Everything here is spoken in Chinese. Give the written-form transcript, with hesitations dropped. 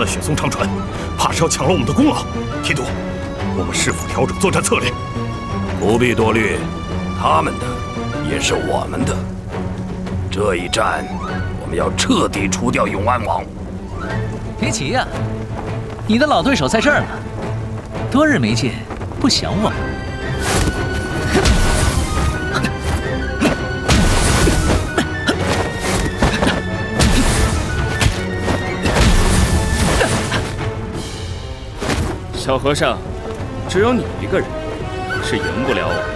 雪松长传，怕是要抢了我们的功劳。提督，我们是否调整作战策略？不必多虑，他们的也是我们的。这一战，我们要彻底除掉永安王。别急呀，你的老对手在这儿呢，多日没见，不想我吗？ 小和尚，只有你一个人是赢不了我。